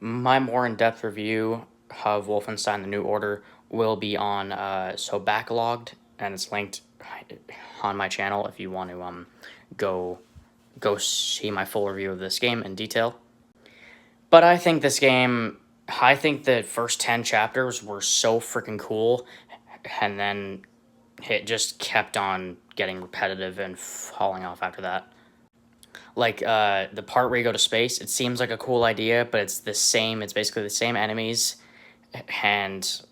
my more in-depth review of Wolfenstein: The New Order will be on Backlogged, and it's linked on my channel if you want to go see my full review of this game in detail. But I think the first 10 chapters were so freaking cool, and then it just kept on getting repetitive and falling off after that. Like the part where you go to space, it seems like a cool idea, but it's basically the same enemies, and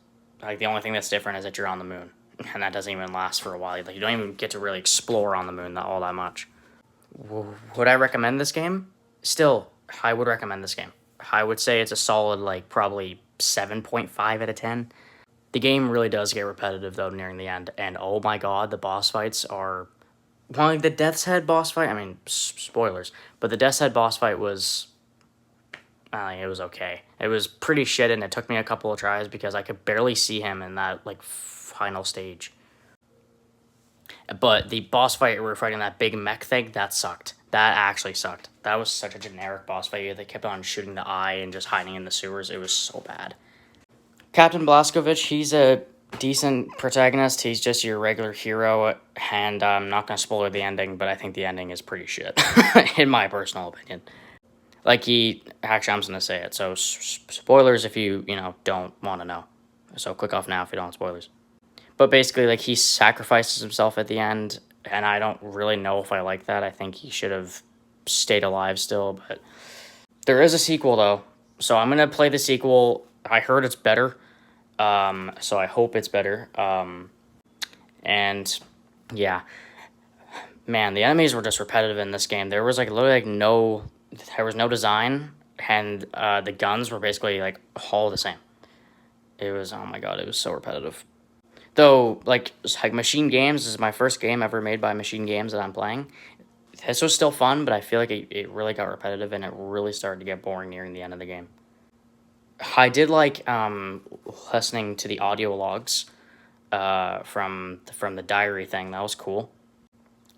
like the only thing that's different is that you're on the moon, and that doesn't even last for a while. Like you don't even get to really explore on the moon all that much. Would I recommend this game? Still, I would recommend this game. I would say it's a solid, like, probably 7.5 out of 10. The game really does get repetitive, though, nearing the end, and oh my god, the boss fights are... Well, like, the Death's Head boss fight, I mean, spoilers, but the Death's Head boss fight was... it was okay. It was pretty shit, and it took me a couple of tries because I could barely see him in that, like, final stage. But the boss fight where we're fighting that big mech thing, that sucked. That actually sucked. That was such a generic boss fight. They kept on shooting the eye and just hiding in the sewers. It was so bad. Captain Blazkowicz, he's a decent protagonist. He's just your regular hero, and I'm not going to spoiler the ending, but I think the ending is pretty shit, in my personal opinion. Actually, I'm just going to say it. So, spoilers if you don't want to know. So, click off now if you don't want spoilers. But basically, like, he sacrifices himself at the end, and I don't really know if I like that. I think he should have stayed alive still, but there is a sequel, though. So I'm going to play the sequel. I heard it's better, so I hope it's better. And, yeah. Man, the enemies were just repetitive in this game. There was, like, literally, like, there was no design, and the guns were basically, like, all the same. It was, oh my god, it was so repetitive. Though, like Machine Games is my first game ever made by Machine Games that I'm playing. This was still fun, but I feel like it really got repetitive, and it really started to get boring nearing the end of the game. I did like listening to the audio logs from the diary thing. That was cool.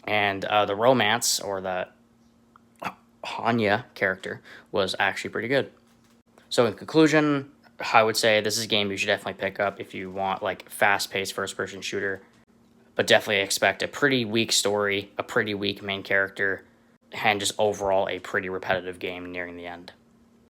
And the romance, or the Anya character, was actually pretty good. So in conclusion, I would say this is a game you should definitely pick up if you want, like, fast-paced first-person shooter. But definitely expect a pretty weak story, a pretty weak main character, and just overall a pretty repetitive game nearing the end.